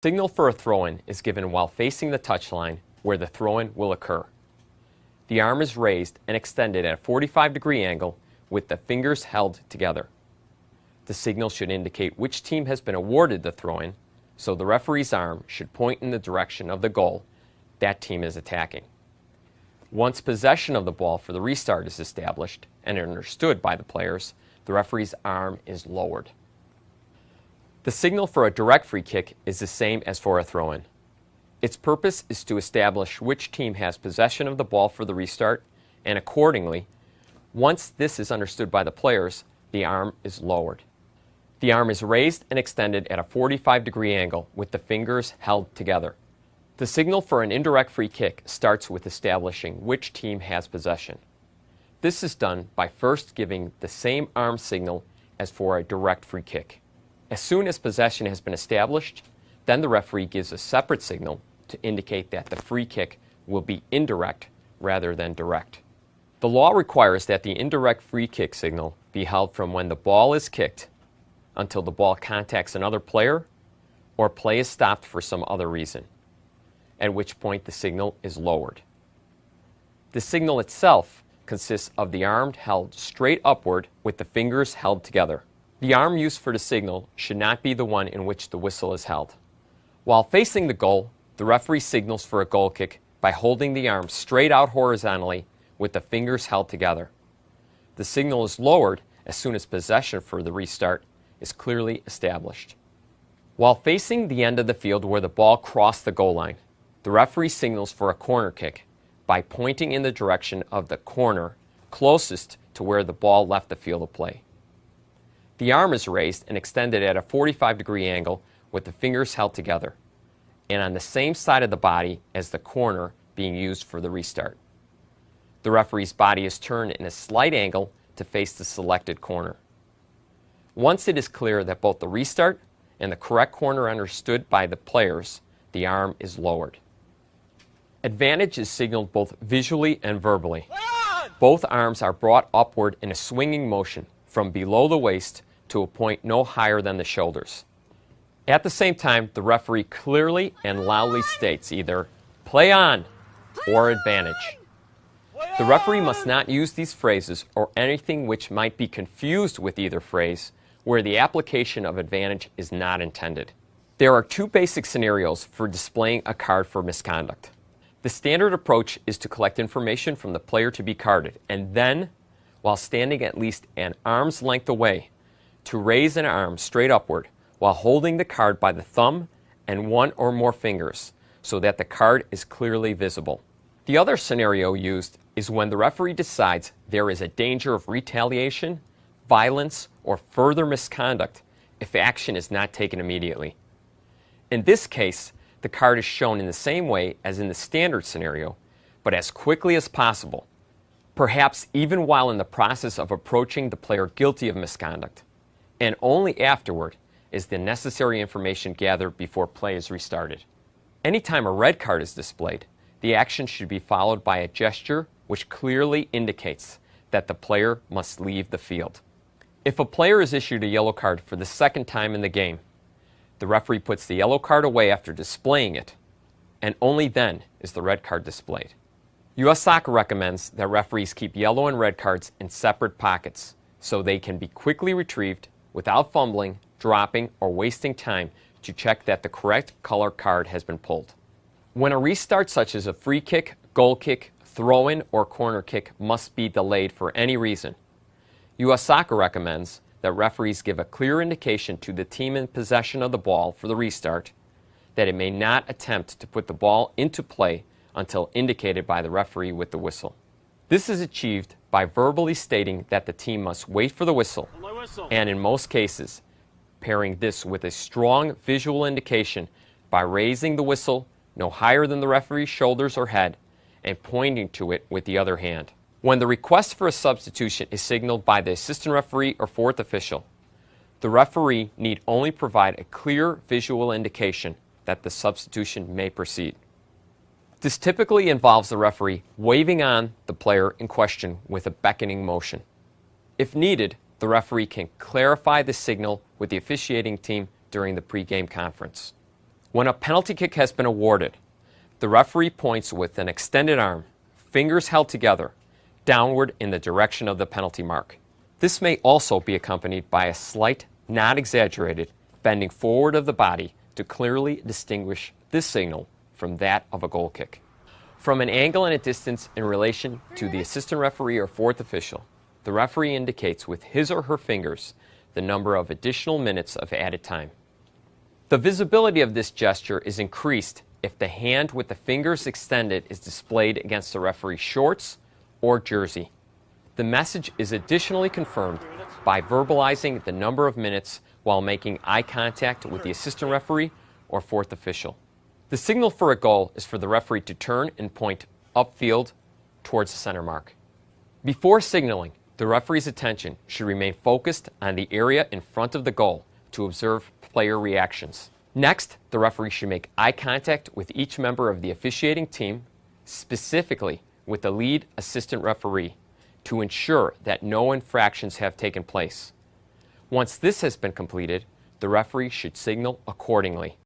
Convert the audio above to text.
Signal for a throw-in is given while facing the touchline where the throw-in will occur. The arm is raised and extended at a 45-degree angle with the fingers held together. The signal should indicate which team has been awarded the throw-in, so the referee's arm should point in the direction of the goal that team is attacking. Once possession of the ball for the restart is established and understood by the players, the referee's arm is lowered. The signal for a direct free kick is the same as for a throw-in. Its purpose is to establish which team has possession of the ball for the restart, and accordingly, once this is understood by the players, the arm is lowered. The arm is raised and extended at a 45-degree angle with the fingers held together. The signal for an indirect free kick starts with establishing which team has possession. This is done by first giving the same arm signal as for a direct free kick. As soon as possession has been established, then the referee gives a separate signal to indicate that the free kick will be indirect rather than direct. The law requires that the indirect free kick signal be held from when the ball is kicked until the ball contacts another player or play is stopped for some other reason, at which point the signal is lowered. The signal itself consists of the arm held straight upward with the fingers held together. The arm used for the signal should not be the one in which the whistle is held. While facing the goal, the referee signals for a goal kick by holding the arm straight out horizontally with the fingers held together. The signal is lowered as soon as possession for the restart is clearly established. While facing the end of the field where the ball crossed the goal line, the referee signals for a corner kick by pointing in the direction of the corner closest to where the ball left the field of play. The arm is raised and extended at a 45-degree angle with the fingers held together, and on the same side of the body as the corner being used for the restart. The referee's body is turned in a slight angle to face the selected corner. Once it is clear that both the restart and the correct corner are understood by the players, the arm is lowered. Advantage is signaled both visually and verbally. Both arms are brought upward in a swinging motion from below the waist to a point no higher than the shoulders. At the same time, the referee clearly and loudly states either "play on" or "advantage." The referee must not use these phrases or anything which might be confused with either phrase where the application of advantage is not intended. There are two basic scenarios for displaying a card for misconduct. The standard approach is to collect information from the player to be carded and then, while standing at least an arm's length away, to raise an arm straight upward while holding the card by the thumb and one or more fingers so that the card is clearly visible. The other scenario used is when the referee decides there is a danger of retaliation, violence, or further misconduct if action is not taken immediately. In this case, the card is shown in the same way as in the standard scenario, but as quickly as possible, perhaps even while in the process of approaching the player guilty of misconduct, and only afterward is the necessary information gathered before play is restarted. Anytime a red card is displayed, the action should be followed by a gesture which clearly indicates that the player must leave the field. If a player is issued a yellow card for the second time in the game, the referee puts the yellow card away after displaying it, and only then is the red card displayed. U.S. Soccer recommends that referees keep yellow and red cards in separate pockets so they can be quickly retrieved without fumbling, dropping, or wasting time to check that the correct color card has been pulled. When a restart such as a free kick, goal kick, throw-in, or corner kick must be delayed for any reason, U.S. Soccer recommends that referees give a clear indication to the team in possession of the ball for the restart that it may not attempt to put the ball into play until indicated by the referee with the whistle. This is achieved by verbally stating that the team must wait for the whistle, and in most cases, pairing this with a strong visual indication by raising the whistle no higher than the referee's shoulders or head and pointing to it with the other hand. When the request for a substitution is signaled by the assistant referee or fourth official, the referee need only provide a clear visual indication that the substitution may proceed. This typically involves the referee waving on the player in question with a beckoning motion. If needed, the referee can clarify the signal with the officiating team during the pregame conference. When a penalty kick has been awarded, the referee points with an extended arm, fingers held together, downward in the direction of the penalty mark. This may also be accompanied by a slight, not exaggerated, bending forward of the body to clearly distinguish this signal from that of a goal kick. From an angle and a distance in relation to the assistant referee or fourth official, the referee indicates with his or her fingers the number of additional minutes of added time. The visibility of this gesture is increased if the hand with the fingers extended is displayed against the referee's shorts or jersey. The message is additionally confirmed by verbalizing the number of minutes while making eye contact with the assistant referee or fourth official. The signal for a goal is for the referee to turn and point upfield towards the center mark. Before signaling, the referee's attention should remain focused on the area in front of the goal to observe player reactions. Next, the referee should make eye contact with each member of the officiating team, specifically with the lead assistant referee, to ensure that no infractions have taken place. Once this has been completed, the referee should signal accordingly.